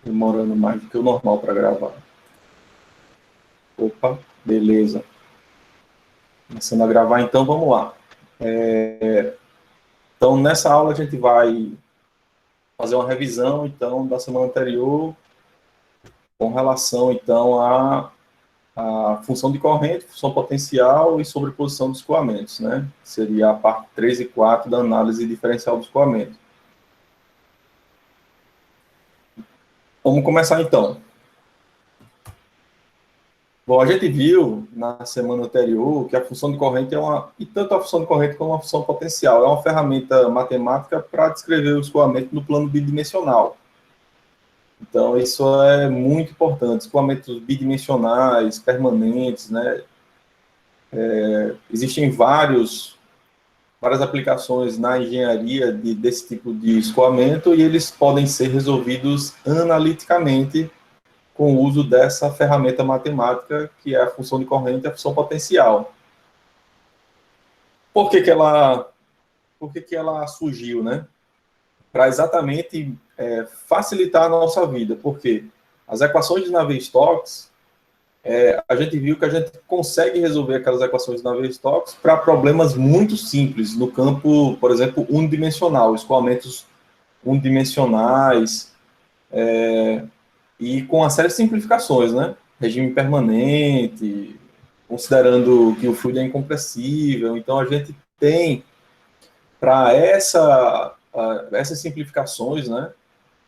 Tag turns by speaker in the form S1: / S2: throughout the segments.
S1: demorando mais do que o normal para gravar. Opa, beleza. Começando a gravar, então vamos lá. Então, nessa aula a gente vai fazer uma revisão, então, da semana anterior, com relação, então, à função de corrente, função potencial e sobreposição dos escoamentos, né? Seria a parte 3 e 4 da análise diferencial do escoamento. Vamos começar, então. Bom, a gente viu na semana anterior que a função de corrente e tanto a função de corrente como a função potencial, é uma ferramenta matemática para descrever o escoamento no plano bidimensional. Então, isso é muito importante. Escoamentos bidimensionais, permanentes, né? Existem várias aplicações na engenharia desse tipo de escoamento e eles podem ser resolvidos analiticamente com o uso dessa ferramenta matemática, que é a função de corrente e a função potencial. Por que que ela surgiu, né? Para exatamente facilitar a nossa vida, porque as equações de Navier-Stokes, a gente viu que a gente consegue resolver aquelas equações de Navier-Stokes para problemas muito simples, no campo, por exemplo, unidimensional, escoamentos unidimensionais, e com uma série de simplificações, né? Regime permanente, considerando que o fluido é incompressível. Então, a gente tem, para essas simplificações, né?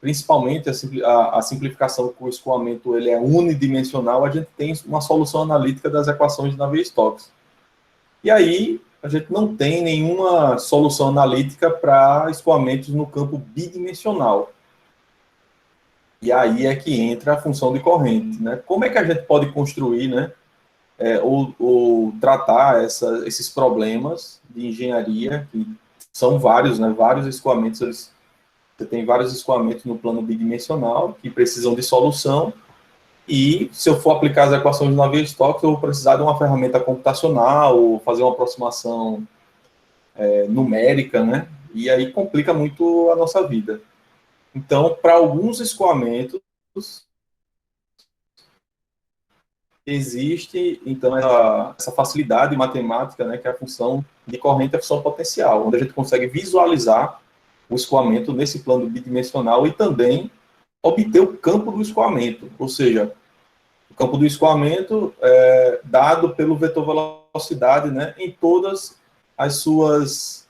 S1: Principalmente a simplificação que o escoamento ele é unidimensional, a gente tem uma solução analítica das equações de Navier-Stokes. E aí, a gente não tem nenhuma solução analítica para escoamentos no campo bidimensional. E aí é que entra a função de corrente, né? Como é que a gente pode construir, né? Ou tratar esses problemas de engenharia, que são vários, né? Vários escoamentos, você tem vários escoamentos no plano bidimensional que precisam de solução, e se eu for aplicar as equações de Navier-Stokes, eu vou precisar de uma ferramenta computacional, ou fazer uma aproximação numérica, né? E aí complica muito a nossa vida. Então, para alguns escoamentos, existe, então, essa facilidade matemática, né, que é a função de corrente e a função potencial, onde a gente consegue visualizar o escoamento nesse plano bidimensional e também obter o campo do escoamento, ou seja, o campo do escoamento é dado pelo vetor velocidade, né, em todas as suas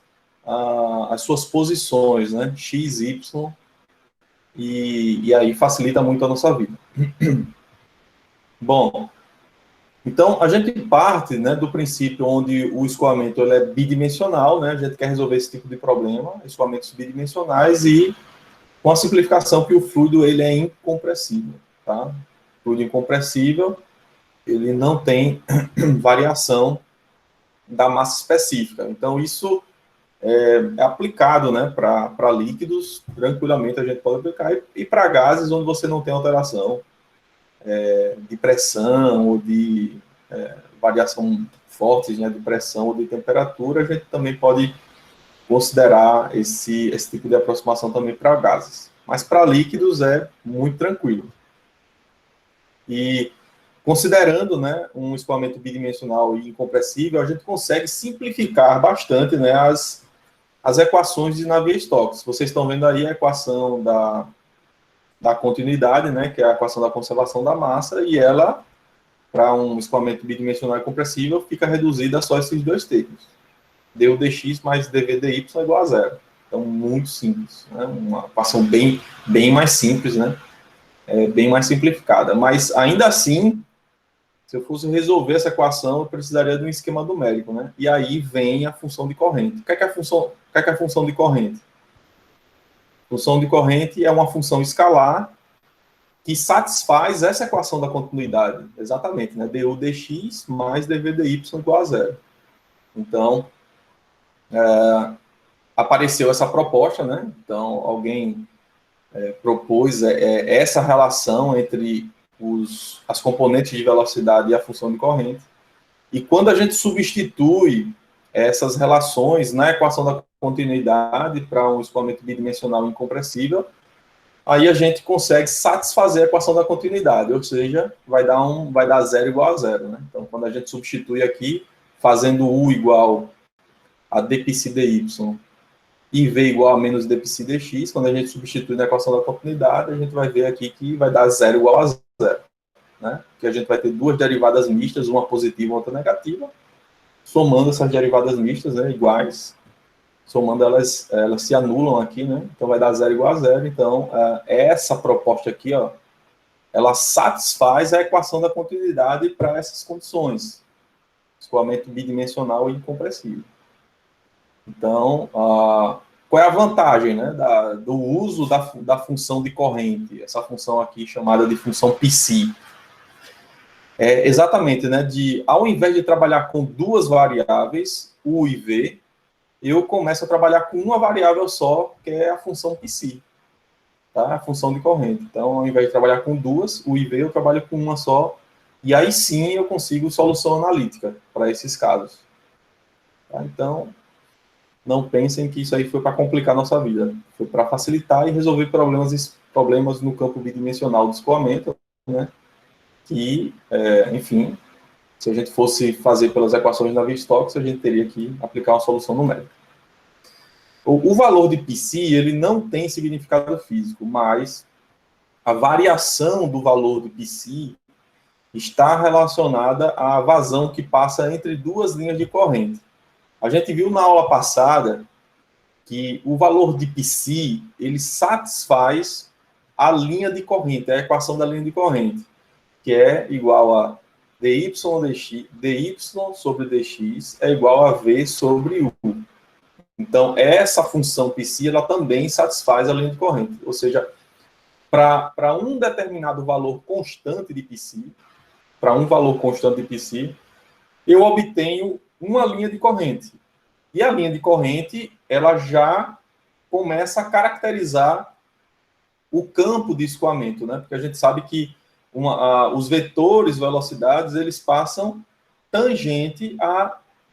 S1: posições, né, x, y, e aí facilita muito a nossa vida. Bom, então, a gente parte, né, do princípio onde o escoamento ele é bidimensional, né, a gente quer resolver esse tipo de problema, escoamentos bidimensionais, e com a simplificação que o fluido ele é incompressível. Tá? O fluido incompressível, ele não tem variação da massa específica. Então, isso é aplicado, né, para líquidos, tranquilamente a gente pode aplicar, e para gases onde você não tem alteração de pressão ou de variação fortes, né, de pressão ou de temperatura, a gente também pode considerar esse tipo de aproximação também para gases. Mas para líquidos é muito tranquilo. E considerando, né, um escoamento bidimensional e incompressível, a gente consegue simplificar bastante, né, as equações de Navier-Stokes. Vocês estão vendo aí a equação da continuidade, né, que é a equação da conservação da massa, e ela, para um escoamento bidimensional e compressível, fica reduzida a só esses dois termos. Du dx mais dv dy é igual a zero. Então, muito simples. Né? Uma equação bem mais simples, né? Bem mais simplificada. Mas, ainda assim, se eu fosse resolver essa equação, eu precisaria de um esquema numérico. Né? E aí vem a função de corrente. O que é a função de corrente? A função de corrente é uma função escalar que satisfaz essa equação da continuidade. Exatamente. Né? Du dx mais dv dy igual a zero. Então, apareceu essa proposta, né? Então, alguém propôs essa relação entre as componentes de velocidade e a função de corrente. E quando a gente substitui essas relações na equação da continuidade para um escoamento bidimensional incompressível, aí a gente consegue satisfazer a equação da continuidade, ou seja, vai dar 0 igual a zero, né? Então, quando a gente substitui aqui, fazendo U igual a dπc dy e V igual a menos dπc dx, quando a gente substitui na equação da continuidade, a gente vai ver aqui que vai dar 0 igual a zero, né? Que a gente vai ter duas derivadas mistas, uma positiva e outra negativa, somando essas derivadas mistas, né, iguais, somando elas se anulam aqui, né? Então vai dar 0 igual a zero. Então, essa proposta aqui, ó, ela satisfaz a equação da continuidade para essas condições. Escoamento bidimensional e incompressível. Então, qual é a vantagem, né, do uso da função de corrente? Essa função aqui chamada de função Psi. Exatamente, né, ao invés de trabalhar com duas variáveis, U e V, eu começo a trabalhar com uma variável só, que é a função Psi, tá? A função de corrente. Então, ao invés de trabalhar com duas, U e V, eu trabalho com uma só, e aí sim eu consigo solução analítica para esses casos. Tá? Então, não pensem que isso aí foi para complicar a nossa vida. Foi para facilitar e resolver problemas no campo bidimensional do escoamento, né? Que, enfim, se a gente fosse fazer pelas equações da Navier-Stokes, a gente teria que aplicar uma solução numérica. O valor de Psi, ele não tem significado físico, mas a variação do valor de Psi está relacionada à vazão que passa entre duas linhas de corrente. A gente viu na aula passada que o valor de Psi, ele satisfaz a linha de corrente, a equação da linha de corrente, que é igual a dy sobre dx é igual a v sobre u. Então, essa função Psi, ela também satisfaz a linha de corrente. Ou seja, para um determinado valor constante de Psi, eu obtenho uma linha de corrente. E a linha de corrente, ela já começa a caracterizar o campo de escoamento, né? Porque a gente sabe que os vetores, velocidades, eles passam tangente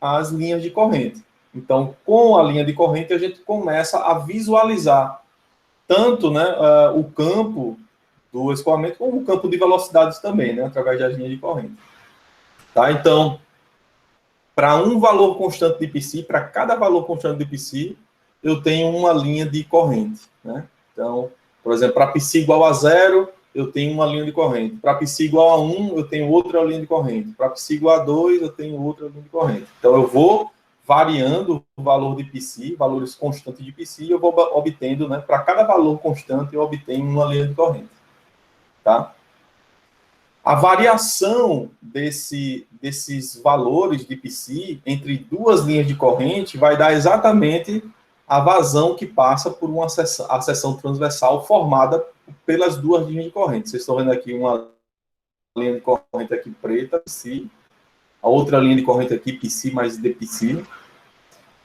S1: às linhas de corrente. Então, com a linha de corrente, a gente começa a visualizar tanto, né, o campo do escoamento, como o campo de velocidades também, né, através das linhas de corrente. Tá? Então, para um valor constante de Psi, para cada valor constante de Psi, eu tenho uma linha de corrente. Né? Então, por exemplo, para Psi igual a 0, eu tenho uma linha de corrente. Para Psi igual a 1, eu tenho outra linha de corrente. Para Psi igual a 2, eu tenho outra linha de corrente. Então, eu vou variando o valor de Psi, valores constantes de Psi, eu vou obtendo, né, para cada valor constante, eu obtenho uma linha de corrente. Tá? A variação desses valores de Psi entre duas linhas de corrente vai dar exatamente a vazão que passa por a seção transversal formada pelas duas linhas de corrente. Vocês estão vendo aqui uma linha de corrente aqui preta, Psi, a outra linha de corrente aqui, Psi mais dPsi,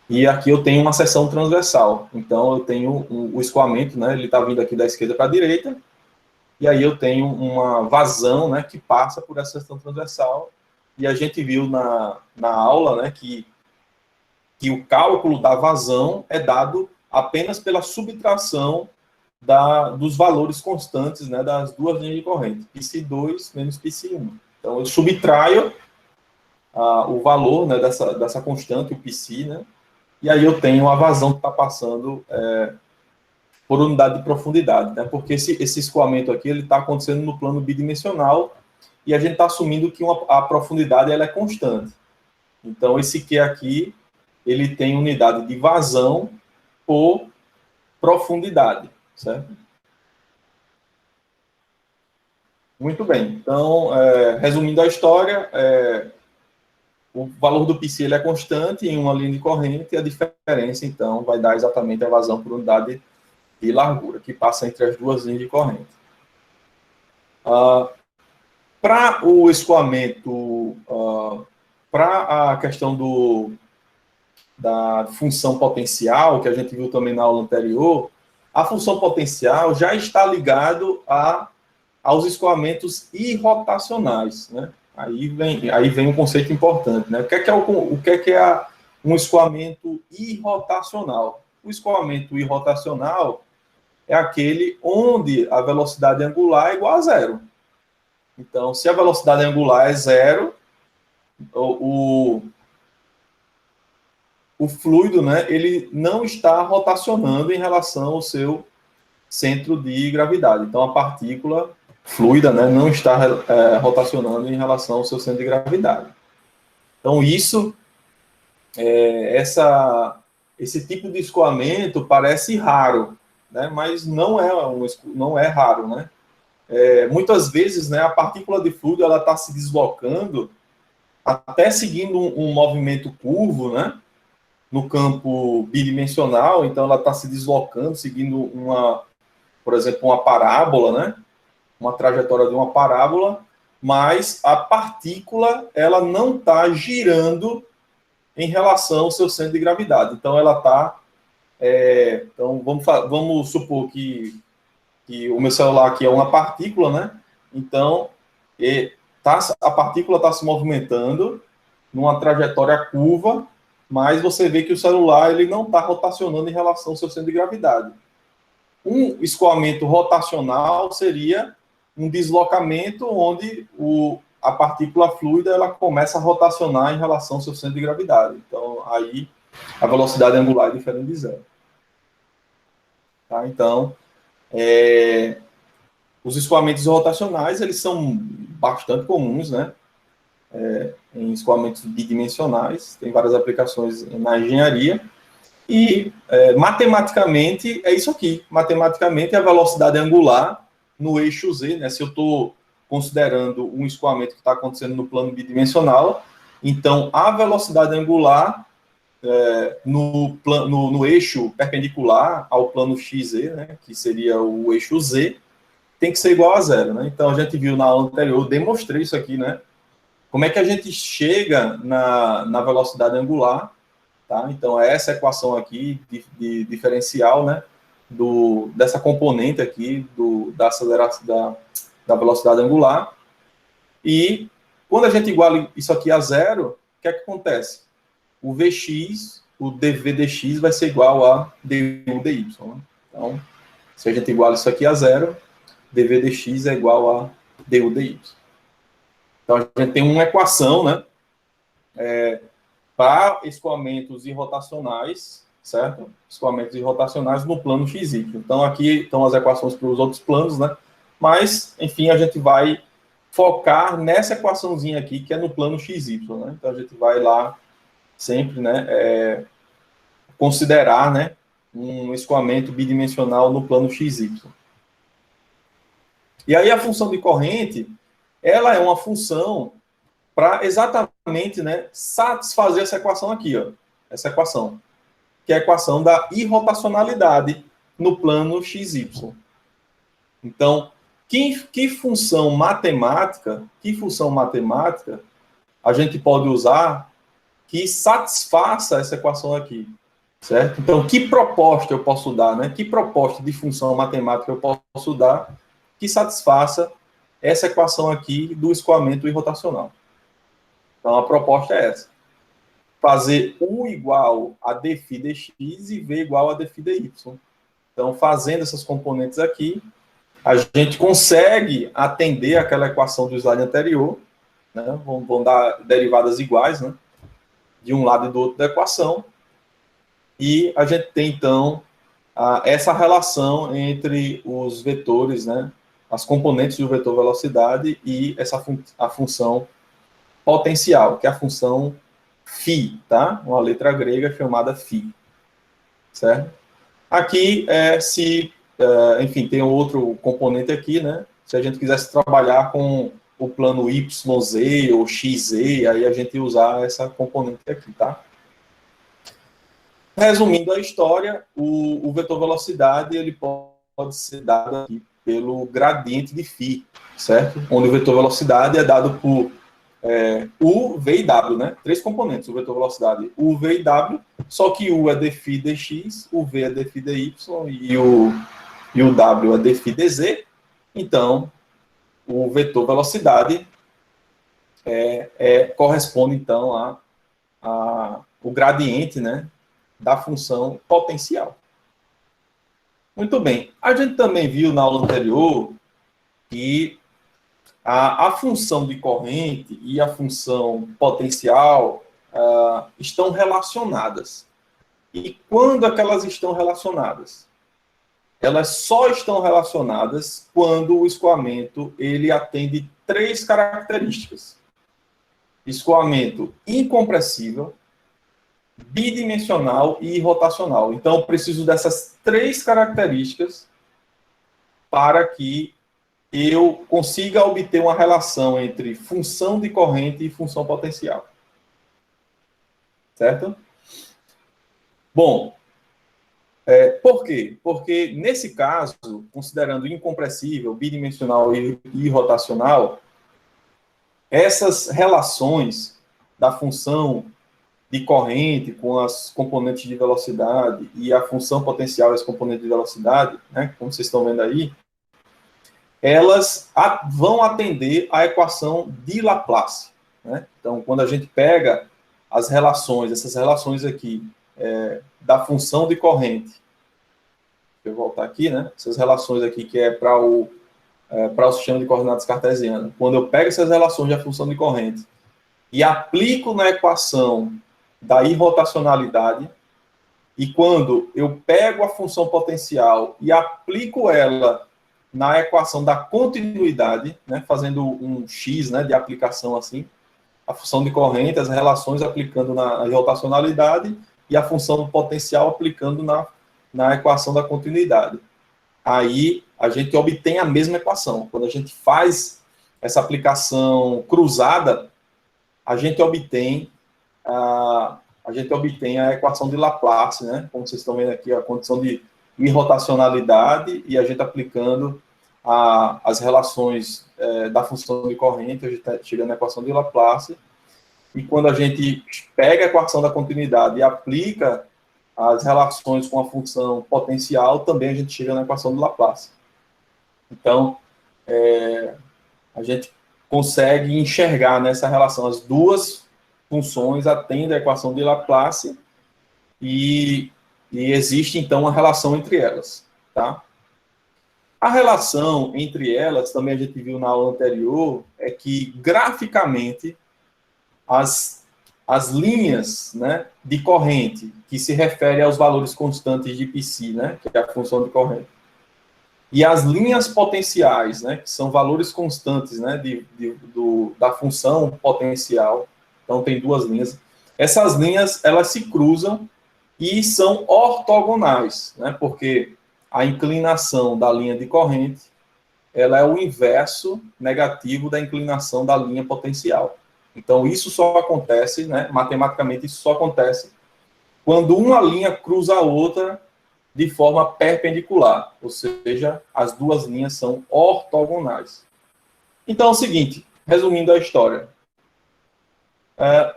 S1: e aqui eu tenho uma seção transversal. Então, eu tenho o escoamento, né, ele está vindo aqui da esquerda para a direita, e aí eu tenho uma vazão, né, que passa por essa seção transversal, e a gente viu na aula, né, que o cálculo da vazão é dado apenas pela subtração dos valores constantes, né, das duas linhas de corrente, Psi2 menos Psi1. Então, eu subtraio o valor, né, dessa constante, o Psi, né, e aí eu tenho a vazão que está passando por unidade de profundidade, né, porque esse escoamento aqui está acontecendo no plano bidimensional e a gente está assumindo que a profundidade ela é constante. Então, esse Q aqui, ele tem unidade de vazão por profundidade, certo? Muito bem. Então, resumindo a história, o valor do Psi ele é constante em uma linha de corrente, e a diferença, então, vai dar exatamente a vazão por unidade de largura, que passa entre as duas linhas de corrente. Para o escoamento, para a questão da função potencial, que a gente viu também na aula anterior, a função potencial já está ligado aos escoamentos irrotacionais, né? Aí vem um conceito importante, né? O que é um escoamento irrotacional? O escoamento irrotacional é aquele onde a velocidade angular é igual a zero. Então, se a velocidade angular é zero, o fluido, né, ele não está rotacionando em relação ao seu centro de gravidade. Então, a partícula fluida, né, não está rotacionando em relação ao seu centro de gravidade. Então, esse tipo de escoamento parece raro, né, mas não é raro, né? Muitas vezes, né, a partícula de fluido ela está se deslocando até seguindo um movimento curvo, né, no campo bidimensional. Então ela está se deslocando seguindo por exemplo, uma parábola, né, uma trajetória de uma parábola, mas a partícula ela não está girando em relação ao seu centro de gravidade. Então ela está então vamos supor que o meu celular aqui é uma partícula, né? Então, a partícula está se movimentando numa trajetória curva, mas você vê que o celular ele não está rotacionando em relação ao seu centro de gravidade. Um escoamento rotacional seria um deslocamento onde a partícula fluida ela começa a rotacionar em relação ao seu centro de gravidade. Então, aí a velocidade angular é diferente de zero. Tá? Então, os escoamentos rotacionais, eles são bastante comuns, né? Em escoamentos bidimensionais, tem várias aplicações na engenharia, e matematicamente é isso aqui. Matematicamente, a velocidade angular no eixo Z, né? Se eu estou considerando um escoamento que está acontecendo no plano bidimensional, então a velocidade angular no eixo perpendicular ao plano XZ, né? Que seria o eixo Z, tem que ser igual a zero, né? Então, a gente viu na aula anterior, eu demonstrei isso aqui, né? Como é que a gente chega na velocidade angular, tá? Então, é essa equação aqui de diferencial, né? Dessa componente aqui da aceleração da velocidade angular. E quando a gente iguala isso aqui a zero, o que é que acontece? O Vx, o dv dx vai ser igual a du dy. Né? Então, se a gente iguala isso aqui a zero, dv dx é igual a du dy. Então, a gente tem uma equação, né, para escoamentos irrotacionais, certo? Escoamentos irrotacionais no plano XY. Então, aqui estão as equações para os outros planos, né? Mas, enfim, a gente vai focar nessa equaçãozinha aqui, que é no plano XY, né? Então, a gente vai lá sempre, né, considerar, né, um escoamento bidimensional no plano XY. E aí, a função de corrente, ela é uma função para exatamente, né, satisfazer essa equação aqui, ó, essa equação, que é a equação da irrotacionalidade no plano XY. Então, que função matemática a gente pode usar que satisfaça essa equação aqui, certo? Então, que proposta eu posso dar, né? Que proposta de função matemática eu posso dar que satisfaça essa equação aqui do escoamento irrotacional? Então, a proposta é essa. Fazer U igual a dφ dx e V igual a dφ dy. Então, fazendo essas componentes aqui, a gente consegue atender aquela equação do slide anterior, né? Vão dar derivadas iguais, né? De um lado e do outro da equação. E a gente tem, então, essa relação entre os vetores, né? As componentes do vetor velocidade e a função potencial, que é a função φ, tá? Uma letra grega chamada φ, certo? Aqui, enfim, tem outro componente aqui, né? Se a gente quisesse trabalhar com o plano YZ ou XZ, aí a gente ia usar essa componente aqui, tá? Resumindo a história, o vetor velocidade ele pode ser dado aqui pelo gradiente de φ, certo? Onde o vetor velocidade é dado por U, V e W, né? Três componentes, o vetor velocidade U, V e W, só que U é dφ dx, o V é dφ dy e o W é dφ dz. Então, o vetor velocidade corresponde, então, o gradiente, né, da função potencial. Muito bem. A gente também viu na aula anterior que a função de corrente e a função potencial estão relacionadas. E quando é que elas estão relacionadas? Elas só estão relacionadas quando o escoamento ele atende 3 características: escoamento incompressível, bidimensional e rotacional. Então, eu preciso dessas 3 características para que eu consiga obter uma relação entre função de corrente e função potencial. Certo? Bom, por quê? Porque, nesse caso, considerando incompressível, bidimensional e rotacional, essas relações da função de corrente com as componentes de velocidade e a função potencial e as componentes de velocidade, né, como vocês estão vendo aí, elas vão atender à equação de Laplace. Né? Então, quando a gente pega as relações, essas relações aqui, da função de corrente, deixa eu voltar aqui, né? Essas relações aqui que é para o sistema de coordenadas cartesiano. Quando eu pego essas relações da função de corrente e aplico na equação da irrotacionalidade, e quando eu pego a função potencial e aplico ela na equação da continuidade, né, fazendo um X, né, de aplicação assim, a função de corrente, as relações aplicando na irrotacionalidade e a função potencial aplicando na equação da continuidade. Aí a gente obtém a mesma equação. Quando a gente faz essa aplicação cruzada, a gente obtém a equação de Laplace, né? Como vocês estão vendo aqui, a condição de irrotacionalidade e a gente aplicando as relações da função de corrente, a gente chega na equação de Laplace. E quando a gente pega a equação da continuidade e aplica as relações com a função potencial, também a gente chega na equação de Laplace. Então, a gente consegue enxergar nessa relação as duas funções atendem a equação de Laplace e existe, então, uma relação entre elas. Tá? A relação entre elas, também a gente viu na aula anterior, é que, graficamente, as linhas, né, de corrente, que se refere aos valores constantes de π, né, que é a função de corrente, e as linhas potenciais, né, que são valores constantes, né, da função potencial. Então, tem duas linhas. Essas linhas, elas se cruzam e são ortogonais, né, porque a inclinação da linha de corrente, ela é o inverso negativo da inclinação da linha potencial. Então, isso só acontece, né, matematicamente, isso só acontece quando uma linha cruza a outra de forma perpendicular, ou seja, as duas linhas são ortogonais. Então, é o seguinte, resumindo a história,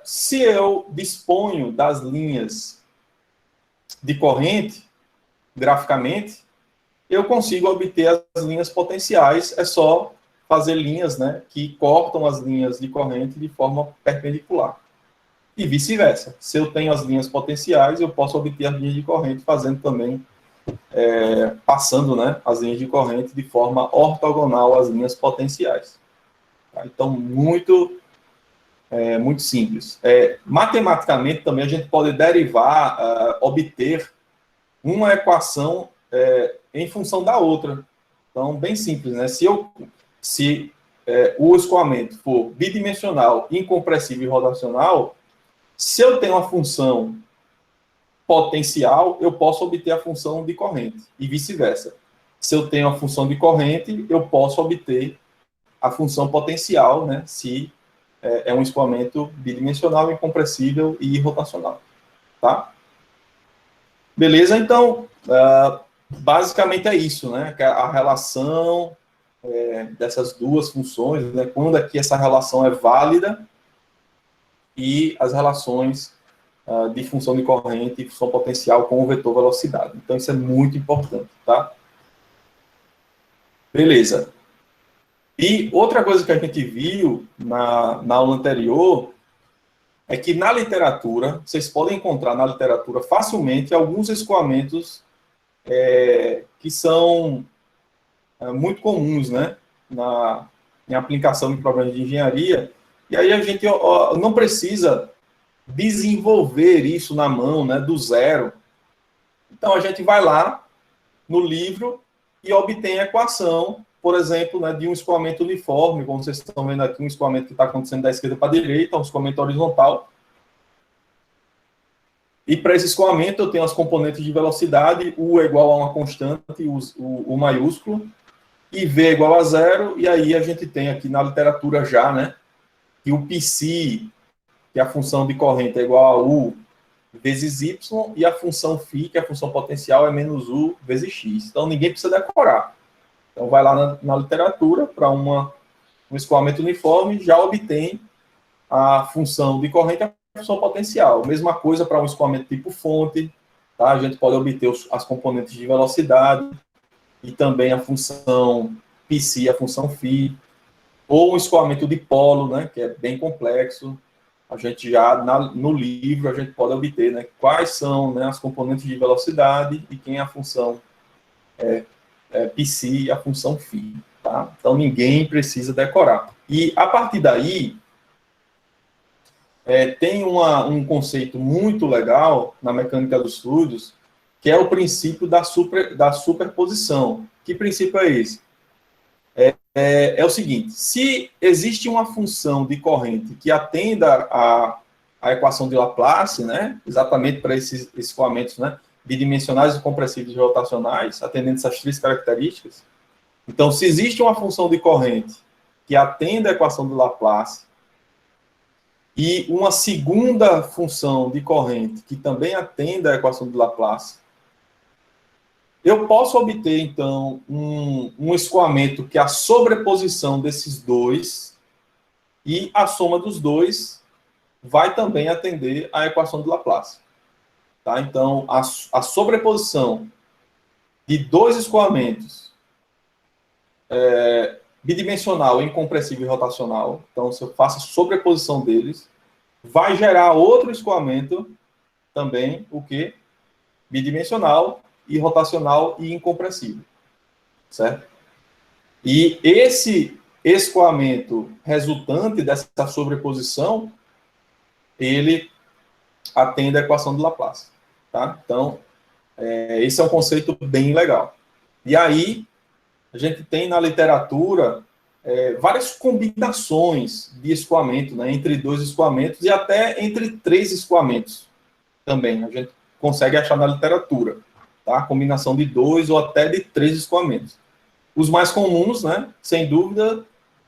S1: se eu disponho das linhas de corrente, graficamente, eu consigo obter as linhas potenciais, é só fazer linhas, né, que cortam as linhas de corrente de forma perpendicular. E vice-versa. Se eu tenho as linhas potenciais, eu posso obter as linhas de corrente fazendo também, passando, né, as linhas de corrente de forma ortogonal às linhas potenciais. Tá? Então, muito simples. Matematicamente, também, a gente pode derivar, obter uma equação em função da outra. Então, bem simples, né? Se o escoamento for bidimensional, incompressível e rotacional, se eu tenho uma função potencial, eu posso obter a função de corrente, e vice-versa. Se eu tenho a função de corrente, eu posso obter a função potencial, né, se é um escoamento bidimensional, incompressível e rotacional. Tá? Beleza? Então, basicamente é isso, né? A relação dessas duas funções, né? Quando aqui essa relação é válida, e as relações de função de corrente e função potencial com o vetor velocidade. Então, isso é muito importante, tá? Beleza. E outra coisa que a gente viu na aula anterior é que na literatura, vocês podem encontrar na literatura facilmente alguns escoamentos que são muito comuns, né, em aplicação de problemas de engenharia, e aí a gente não precisa desenvolver isso na mão, né, do zero. Então, a gente vai lá no livro e obtém a equação, por exemplo, né, de um escoamento uniforme, como vocês estão vendo aqui, um escoamento que está acontecendo da esquerda para a direita, um escoamento horizontal. E para esse escoamento, eu tenho as componentes de velocidade, U é igual a uma constante, o maiúsculo, e V é igual a zero, e aí a gente tem aqui na literatura já, né, que o Psi, que é a função de corrente, é igual a U vezes Y, e a função φ, que é a função potencial, é menos U vezes X. Então, ninguém precisa decorar. Então, vai lá na literatura, para um escoamento uniforme, já obtém a função de corrente e a função potencial. Mesma coisa para um escoamento tipo fonte, tá? A gente pode obter as componentes de velocidade e também a função Psi, a função φ, ou um escoamento de polo, né, que é bem complexo. A gente já, no livro, a gente pode obter, né, quais são, né, as componentes de velocidade e quem é a função Psi e a função φ. Tá? Então, ninguém precisa decorar. E, a partir daí, tem um conceito muito legal na mecânica dos fluidos, que é o princípio da superposição. Que princípio é esse? É o seguinte, se existe uma função de corrente que atenda a equação de Laplace, né, exatamente para esses escoamentos, né, bidimensionais, compressivos e rotacionais, atendendo essas três características, então, se existe uma função de corrente que atenda a equação de Laplace e uma segunda função de corrente que também atenda a equação de Laplace, eu posso obter, então, um escoamento que é a sobreposição desses dois, e a soma dos dois vai também atender à equação de Laplace. Tá? Então, a sobreposição de dois escoamentos bidimensional, incompressível e rotacional, então, se eu faço a sobreposição deles, vai gerar outro escoamento também, o quê? Bidimensional, e rotacional e incompressível, certo? E esse escoamento resultante dessa sobreposição, ele atende a equação de Laplace, tá? Então, esse é um conceito bem legal. E aí, a gente tem na literatura várias combinações de escoamento, né, entre dois escoamentos e até entre três escoamentos também. A gente consegue achar na literatura. Tá? Combinação de dois ou até de três escoamentos. Os mais comuns, né, sem dúvida,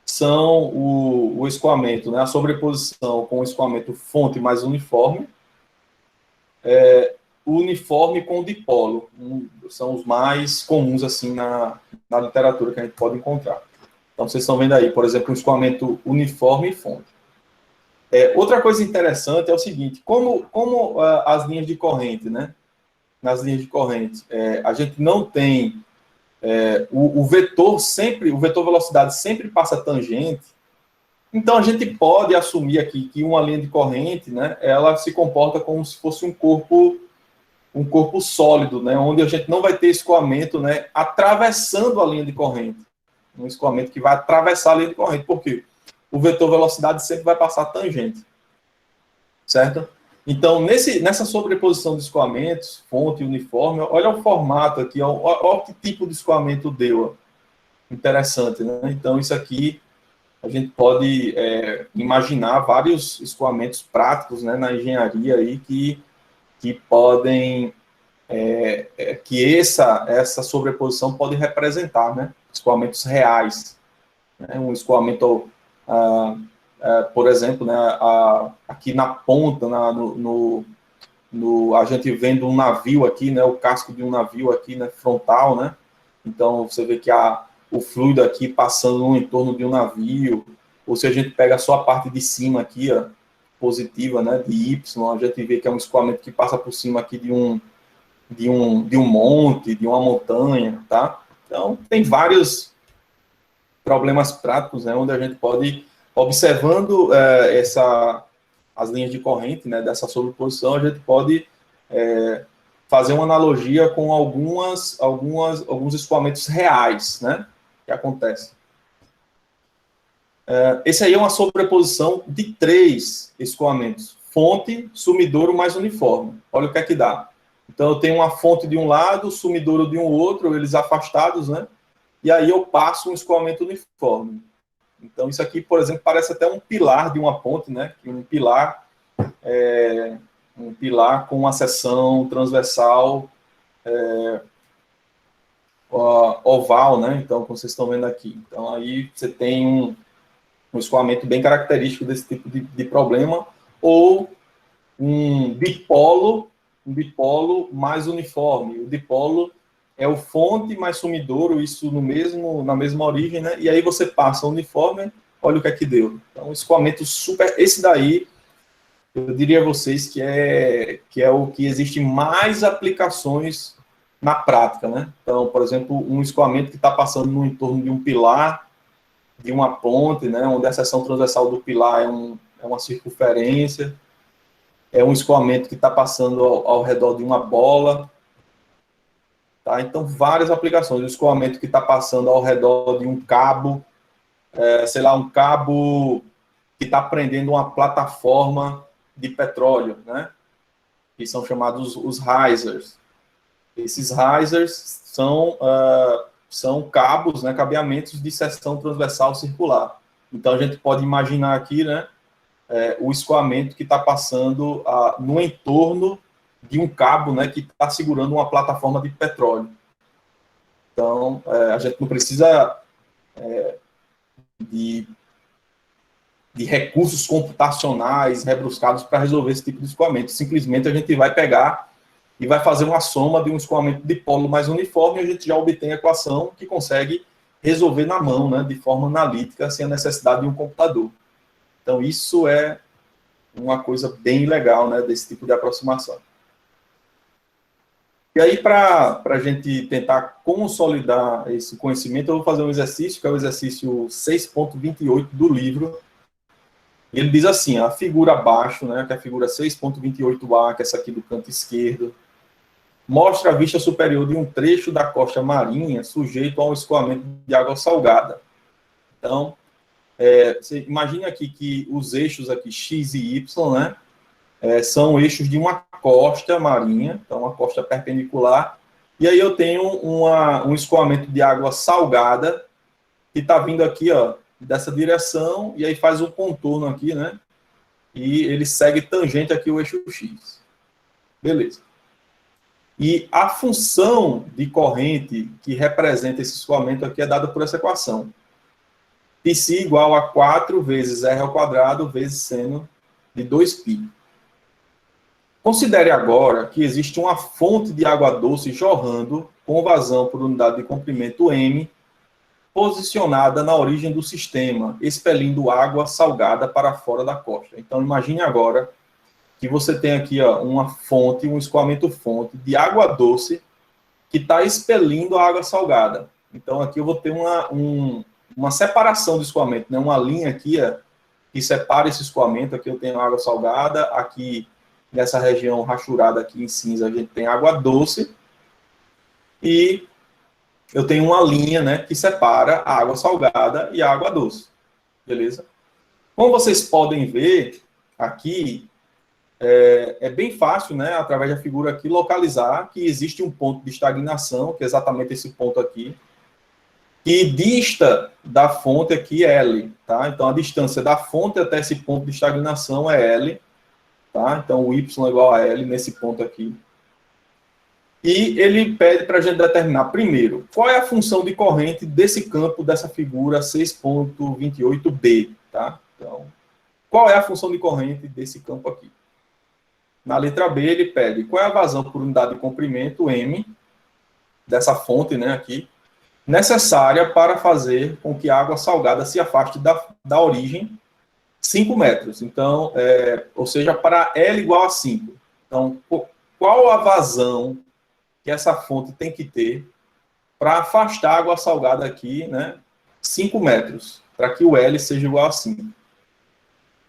S1: são o escoamento, né, a sobreposição com o escoamento fonte mais uniforme, o uniforme com dipolo, são os mais comuns assim na literatura que a gente pode encontrar. Então, vocês estão vendo aí, por exemplo, um escoamento uniforme e fonte. Outra coisa interessante é o seguinte, como as linhas de corrente, né, nas linhas de corrente, a gente não tem o vetor velocidade sempre passa tangente, então a gente pode assumir aqui que uma linha de corrente, né, ela se comporta como se fosse um corpo sólido, né, onde a gente não vai ter escoamento, né, atravessando a linha de corrente, um escoamento que vai atravessar a linha de corrente, por quê? O vetor velocidade sempre vai passar tangente, certo? Então, nessa sobreposição de escoamentos, fonte e uniforme, olha o formato aqui, olha que tipo de escoamento deu. Interessante, né? Então, isso aqui, a gente pode imaginar vários escoamentos práticos, né, na engenharia aí que podem, que essa sobreposição pode representar, né, escoamentos reais. Né? Um escoamento... por exemplo, né, aqui na ponta, a gente vendo um navio aqui, né, o casco de um navio aqui, né, frontal, né, então você vê que o fluido aqui passando no entorno de um navio, ou se a gente pega só a parte de cima aqui, ó, positiva, né, de Y, a gente vê que é um escoamento que passa por cima aqui de um monte, de uma montanha, tá? Então, tem vários problemas práticos, né, onde a gente pode, observando as linhas de corrente, né, dessa sobreposição, a gente pode fazer uma analogia com alguns escoamentos reais, né, que acontecem. Esse aí é uma sobreposição de 3 escoamentos. Fonte, sumidouro mais uniforme. Olha o que é que dá. Então, eu tenho uma fonte de um lado, sumidouro de um outro, eles afastados, né? E aí eu passo um escoamento uniforme. Então, isso aqui, por exemplo, parece até um pilar de uma ponte, né? Um pilar com uma seção transversal oval, né? Então, como vocês estão vendo aqui. Então, aí você tem um escoamento bem característico desse tipo de problema, ou um dipolo mais uniforme. O dipolo é o fonte mais sumidouro, isso na mesma origem, né? E aí você passa o uniforme, olha o que é que deu. Então, um escoamento super... Esse daí, eu diria a vocês que é o que existe mais aplicações na prática, né? Então, por exemplo, um escoamento que está passando no entorno de um pilar, de uma ponte, né? Onde a seção transversal do pilar é uma circunferência, é um escoamento que está passando ao redor de uma bola, tá? Então, várias aplicações. O escoamento que está passando ao redor de um cabo, sei lá, um cabo que está prendendo uma plataforma de petróleo, né? Que são chamados os risers. Esses risers são cabos, né, cabeamentos de seção transversal circular. Então, a gente pode imaginar aqui, né, o escoamento que está passando no entorno de um cabo, né, que está segurando uma plataforma de petróleo. Então, a gente não precisa de recursos computacionais rebuscados para resolver esse tipo de escoamento. Simplesmente a gente vai pegar e vai fazer uma soma de um escoamento dipolo mais uniforme e a gente já obtém a equação que consegue resolver na mão, né, de forma analítica, sem a necessidade de um computador. Então, isso é uma coisa bem legal, né, desse tipo de aproximação. E aí, para a gente tentar consolidar esse conhecimento, eu vou fazer um exercício, que é o exercício 6.28 do livro. Ele diz assim, a figura abaixo, né, que é a figura 6.28A, que é essa aqui do canto esquerdo, mostra a vista superior de um trecho da costa marinha sujeito a um escoamento de água salgada. Então, você imagine aqui que os eixos aqui, X e Y, né, são eixos de uma costa marinha, então uma costa perpendicular, e aí eu tenho um escoamento de água salgada que está vindo aqui, ó, dessa direção, e aí faz um contorno aqui, né, e ele segue tangente aqui o eixo X. Beleza. E a função de corrente que representa esse escoamento aqui é dada por essa equação. Psi igual a 4 vezes R ao quadrado vezes seno de 2π. Considere agora que existe uma fonte de água doce jorrando com vazão por unidade de comprimento m, posicionada na origem do sistema, expelindo água salgada para fora da costa. Então, imagine agora que você tem aqui, ó, uma fonte, um escoamento fonte de água doce que está expelindo a água salgada. Então, aqui eu vou ter uma separação do escoamento, né? Uma linha aqui, ó, que separa esse escoamento. Aqui eu tenho água salgada, aqui nessa região rachurada aqui em cinza a gente tem água doce, e eu tenho uma linha, né, que separa a água salgada e a água doce. Beleza? Como vocês podem ver aqui, é bem fácil, né, através da figura aqui, localizar que existe um ponto de estagnação, que é exatamente esse ponto aqui, que dista da fonte aqui L, tá? Então, a distância da fonte até esse ponto de estagnação é L, tá? Então, o Y é igual a L nesse ponto aqui. E ele pede para a gente determinar, primeiro, qual é a função de corrente desse campo, dessa figura 6.28b, tá? Então, qual é a função de corrente desse campo aqui? Na letra B, ele pede qual é a vazão por unidade de comprimento, M, dessa fonte, né, aqui, necessária para fazer com que a água salgada se afaste da origem 5 metros. Então, ou seja, para L igual a 5. Então, qual a vazão que essa fonte tem que ter para afastar a água salgada aqui, né, 5 metros, para que o L seja igual a 5.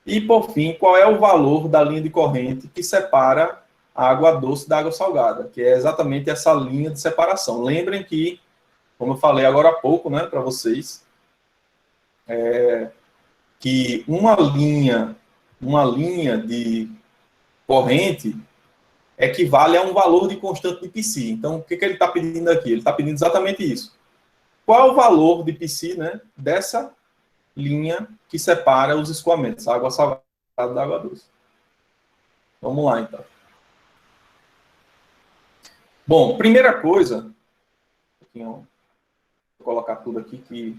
S1: E, por fim, qual é o valor da linha de corrente que separa a água doce da água salgada, que é exatamente essa linha de separação. Lembrem que, como eu falei agora há pouco, né, para vocês, que uma linha de corrente equivale a um valor de constante de π. Então, o que ele está pedindo aqui? Ele está pedindo exatamente isso. Qual é o valor de π, né, dessa linha que separa os escoamentos, a água salgada da água doce? Vamos lá, então. Bom, primeira coisa, vou colocar tudo aqui que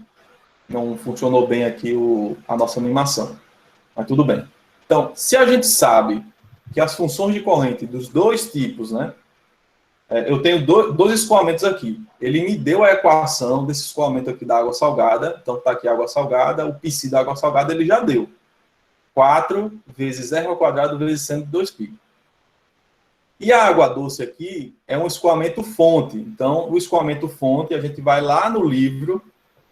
S1: não funcionou bem aqui a nossa animação, mas tudo bem. Então, se a gente sabe que as funções de corrente dos dois tipos, né? Eu tenho dois escoamentos aqui. Ele me deu a equação desse escoamento aqui da água salgada. Então, está aqui a água salgada. O π da água salgada ele já deu. 4 vezes r ao quadrado vezes 102π. E a água doce aqui é um escoamento fonte. Então, o escoamento fonte, a gente vai lá no livro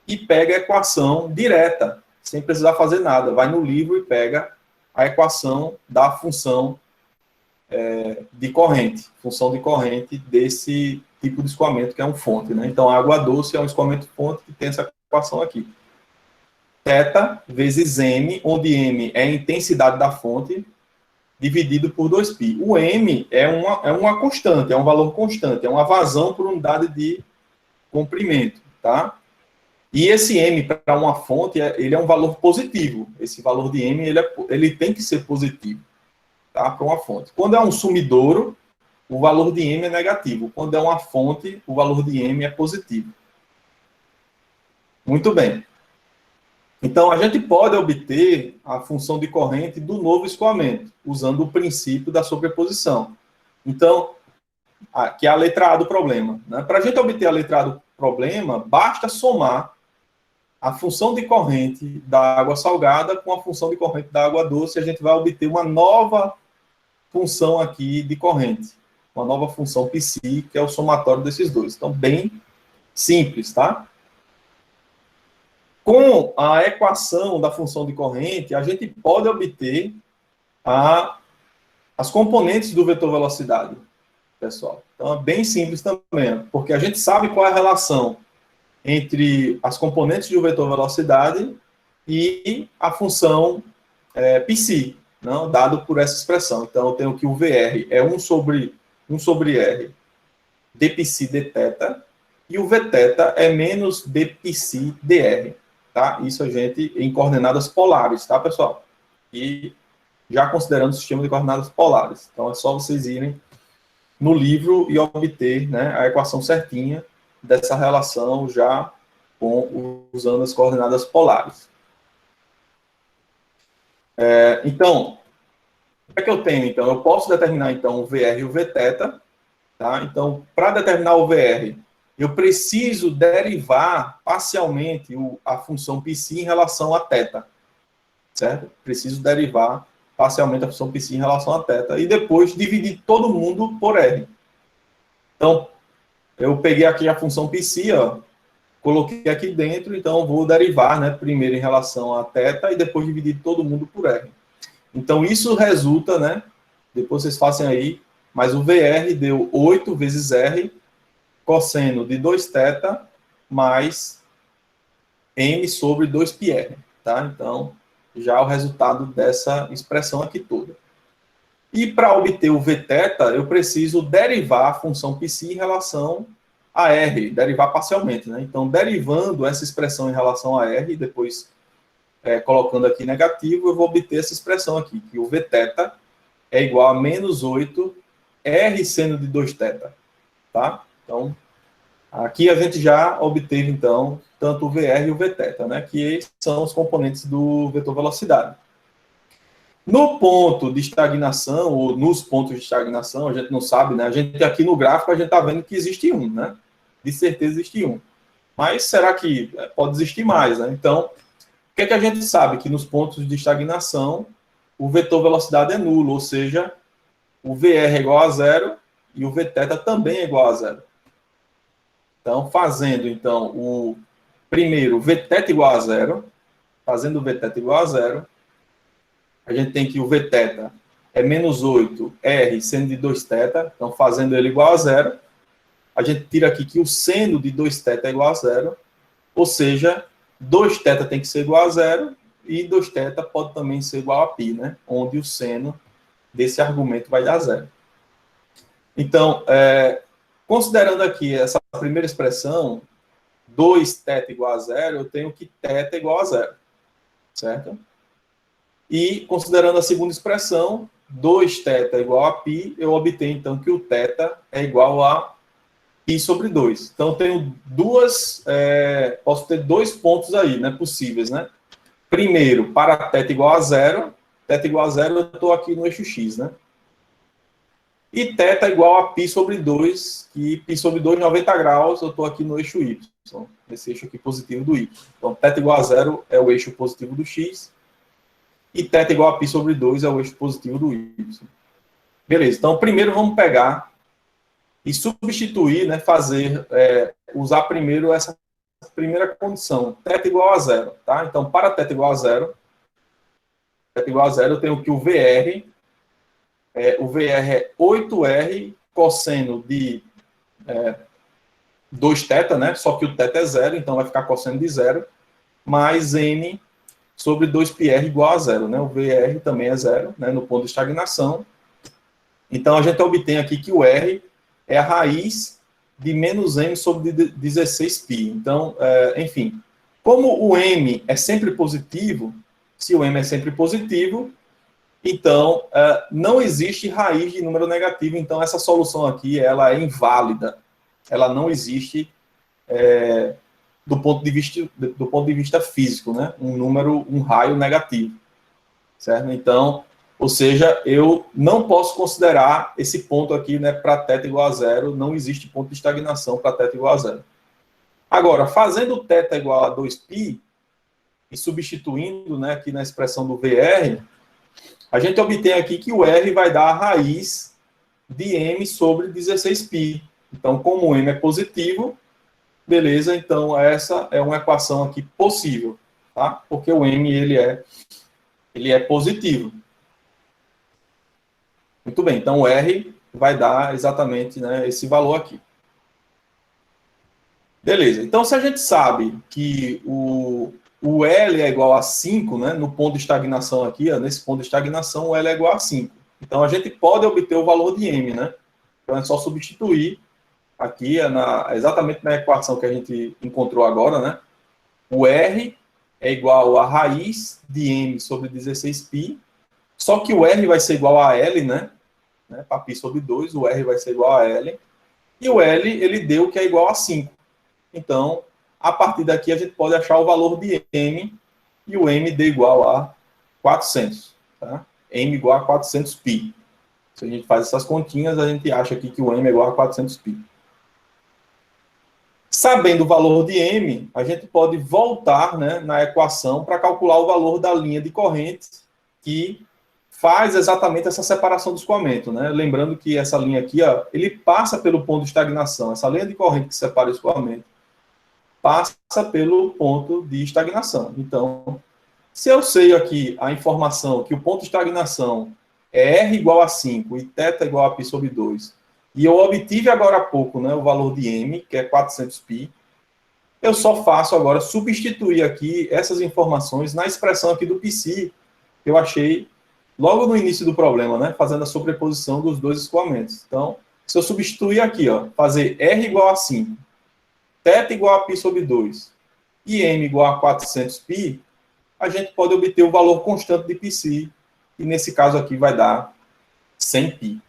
S1: e pega a equação direta, sem precisar fazer nada. Vai no livro e pega a equação da função de corrente, função de corrente desse tipo de escoamento, que é um fonte, né? Então, a água doce é um escoamento fonte que tem essa equação aqui. Θ vezes m, onde m é a intensidade da fonte, dividido por 2π. O m é uma constante, é um valor constante, é uma vazão por unidade de comprimento, tá? E esse m para uma fonte, ele é um valor positivo. Esse valor de m, ele tem que ser positivo, tá? Para uma fonte. Quando é um sumidouro, o valor de m é negativo. Quando é uma fonte, o valor de m é positivo. Muito bem. Então, a gente pode obter a função de corrente do novo escoamento, usando o princípio da sobreposição. Então, que é a letra A do problema, né? Para a gente obter a letra A do problema, basta somar a função de corrente da água salgada com a função de corrente da água doce, e a gente vai obter uma nova função aqui de corrente, uma nova função π, que é o somatório desses dois. Então, bem simples, tá? Com a equação da função de corrente, a gente pode obter as componentes do vetor velocidade, pessoal. Então, é bem simples também, porque a gente sabe qual é a relação entre as componentes do vetor velocidade e a função π, não, dado por essa expressão. Então, eu tenho que o VR é 1 sobre R dπ dθ, e o Vθ é menos dπc dr. Tá? Isso a gente em coordenadas polares, tá, pessoal? E já considerando o sistema de coordenadas polares. Então, é só vocês irem no livro e obter, né, a equação certinha dessa relação já usando as coordenadas polares. Então, o que é que eu tenho? Então, eu posso determinar, então, o VR e o Vθ. Tá? Então, para determinar o VR, eu preciso derivar parcialmente a função π em relação a θ. Certo? Preciso derivar parcialmente a função π em relação a θ. E depois dividir todo mundo por R. Então, eu peguei aqui a função π, ó, coloquei aqui dentro, então vou derivar, né, primeiro em relação a θ e depois dividir todo mundo por R. Então, isso resulta, né, depois vocês façam aí, mas o VR deu 8 vezes R, cosseno de 2θ mais m sobre 2πr, tá? Então, já o resultado dessa expressão aqui toda. E para obter o Vθ, eu preciso derivar a função π em relação a R, derivar parcialmente, né? Então, derivando essa expressão em relação a R, depois colocando aqui negativo, eu vou obter essa expressão aqui, que o Vθ é igual a menos 8 R seno de 2θ, tá? Então, aqui a gente já obteve, então, tanto o VR e o Vθ, né, que são os componentes do vetor velocidade. No ponto de estagnação, ou nos pontos de estagnação, a gente não sabe, né? A gente aqui no gráfico, a gente está vendo que existe um, né? De certeza existe um. Mas será que pode existir mais, né? Então, o que é que a gente sabe? Que nos pontos de estagnação, o vetor velocidade é nulo, ou seja, o VR é igual a zero e o Vθ também é igual a zero. Então, fazendo, então, o primeiro Vθ igual a zero, fazendo o Vθ igual a zero, a gente tem que o Vθ é menos 8, R seno de 2θ, então fazendo ele igual a zero, a gente tira aqui que o seno de 2θ é igual a zero, ou seja, 2θ tem que ser igual a zero, e 2θ pode também ser igual a π, né? Onde o seno desse argumento vai dar zero. Então, considerando aqui essa primeira expressão, 2θ igual a zero, eu tenho que θ igual a zero, certo? E, considerando a segunda expressão, 2θ igual a π, eu obtenho, então, que o θ é igual a π sobre 2. Então, eu tenho posso ter dois pontos aí, né, possíveis, né? Primeiro, para θ igual a zero, eu estou aqui no eixo x, né? E θ igual a π sobre 2, e π sobre 2, 90 graus, eu estou aqui no eixo y, nesse eixo aqui positivo do y. Então, θ igual a zero é o eixo positivo do x, e θ igual a π sobre 2 é o eixo positivo do y. Beleza, então primeiro vamos pegar e substituir, né, usar primeiro essa primeira condição, θ igual a zero, tá? Então, para θ igual a zero, eu tenho que o VR é 8R cosseno de 2θ, né? Só que o θ é zero, então vai ficar cosseno de zero, mais N sobre 2πr igual a zero, né? O VR também é zero, né, no ponto de estagnação. Então, a gente obtém aqui que o R é a raiz de menos M sobre 16π. Então, enfim, como o M é sempre positivo, se o M é sempre positivo, então, não existe raiz de número negativo, então essa solução aqui ela é inválida. Ela não existe do ponto de vista físico, né? Um raio negativo, certo? Então, ou seja, eu não posso considerar esse ponto aqui, né, para θ igual a zero, não existe ponto de estagnação para θ igual a zero. Agora, fazendo θ igual a 2π, e substituindo, né, aqui na expressão do VR, a gente obtém aqui que o R vai dar a raiz de M sobre 16π. Então, como o M é positivo, beleza, então essa é uma equação aqui possível, tá? Porque o M, ele é positivo. Muito bem, então o R vai dar exatamente, né, esse valor aqui. Beleza, então se a gente sabe que o L é igual a 5, né, no ponto de estagnação aqui, ó, nesse ponto de estagnação, o L é igual a 5. Então, a gente pode obter o valor de M, né? Então, é só substituir aqui, exatamente na equação que a gente encontrou agora, né? O R é igual a raiz de M sobre 16π, só que o R vai ser igual a L, né? Para π sobre 2, o R vai ser igual a L. E o L, ele deu que é igual a 5. Então, a partir daqui, a gente pode achar o valor de M, e o M deu igual a 400. Tá? M igual a 400π. Se a gente faz essas continhas, a gente acha aqui que o M é igual a 400π. Sabendo o valor de M, a gente pode voltar, né, na equação para calcular o valor da linha de corrente que faz exatamente essa separação do escoamento. Né? Lembrando que essa linha aqui, ó, ele passa pelo ponto de estagnação. Essa linha de corrente que separa o escoamento passa pelo ponto de estagnação. Então, se eu sei aqui a informação que o ponto de estagnação é R igual a 5 e θ igual a π sobre 2, e eu obtive agora há pouco, né, o valor de M, que é 400π, eu só faço agora substituir aqui essas informações na expressão aqui do πc, que eu achei logo no início do problema, né, fazendo a sobreposição dos dois escoamentos. Então, se eu substituir aqui, ó, fazer R igual a 5, θ igual a π sobre 2 e M igual a 400π, a gente pode obter o valor constante de πc, e nesse caso aqui vai dar 100π.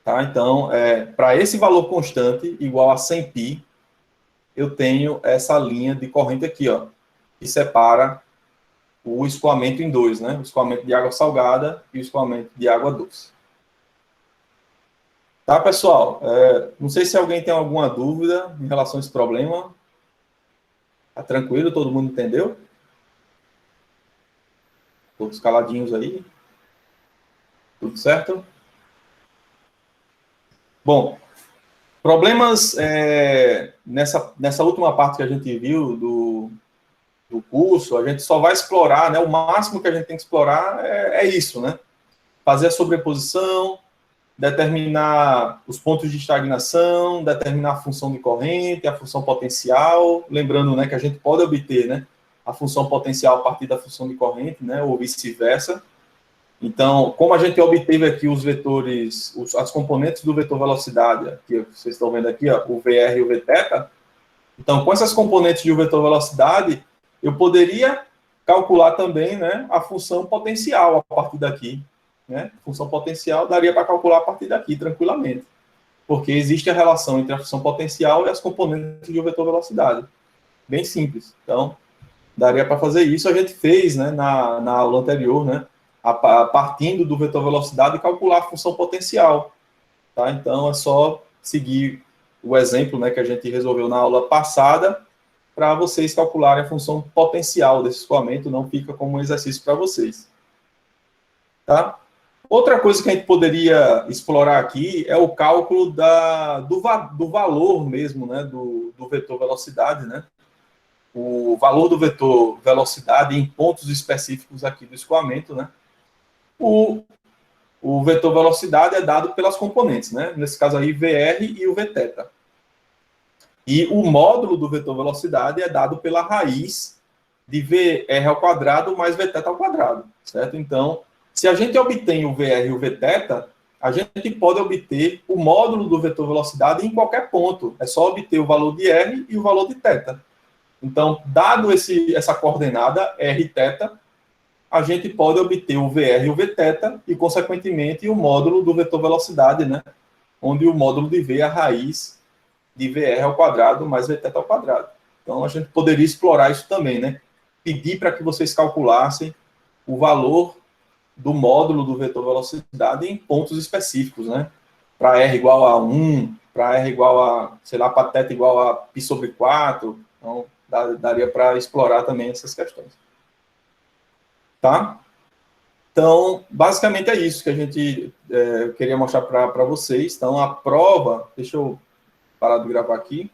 S1: Tá? Então, para esse valor constante, igual a 100π, eu tenho essa linha de corrente aqui, ó, que separa o escoamento em dois, né? O escoamento de água salgada e o escoamento de água doce. Tá, pessoal? Não sei se alguém tem alguma dúvida em relação a esse problema. Tá tranquilo? Todo mundo entendeu? Todos caladinhos aí? Tudo certo? Bom, problemas nessa última parte que a gente viu do curso, a gente só vai explorar, né? O máximo que a gente tem que explorar é isso, né? fazer a sobreposição, determinar os pontos de estagnação, determinar a função de corrente, a função potencial, lembrando, né, que a gente pode obter, né, a função potencial a partir da função de corrente, né, ou vice-versa. Então, como a gente obteve aqui os vetores, as componentes do vetor velocidade, que vocês estão vendo aqui, ó, o VR e o Vθ, então, com essas componentes de vetor velocidade, eu poderia calcular também, né, a função potencial a partir daqui. Né? Função potencial daria para calcular a partir daqui, tranquilamente. Porque existe a relação entre a função potencial e as componentes de vetor velocidade. Bem simples. Então, daria para fazer isso. A gente fez, né, na aula anterior, né, partindo do vetor velocidade, calcular a função potencial. Tá? Então, é só seguir o exemplo, né, que a gente resolveu na aula passada, para vocês calcularem a função potencial desse escoamento, não fica como um exercício para vocês. Tá? Outra coisa que a gente poderia explorar aqui é o cálculo do valor mesmo, né, do vetor velocidade, né? O valor do vetor velocidade em pontos específicos aqui do escoamento, né? O vetor velocidade é dado pelas componentes, né? Nesse caso aí, VR e o Vθ. E o módulo do vetor velocidade é dado pela raiz de VR ao quadrado mais Vθ ao quadrado, certo? Então, se a gente obtém o VR e o Vθ, a gente pode obter o módulo do vetor velocidade em qualquer ponto. É só obter o valor de R e o valor de θ. Então, dado essa coordenada, R e θ, a gente pode obter o VR e o Vθ e, consequentemente, o módulo do vetor velocidade, né? Onde o módulo de V é a raiz de VR ao quadrado mais Vθ ao quadrado. Então, a gente poderia explorar isso também, né? Pedir para que vocês calculassem o valor do módulo do vetor velocidade em pontos específicos, né? Para R igual a 1, para R igual a, sei lá, para θ igual a π sobre 4. Então, daria para explorar também essas questões. Tá? Então, basicamente é isso que a gente queria mostrar para vocês. Então, a prova... Deixa eu parar de gravar aqui.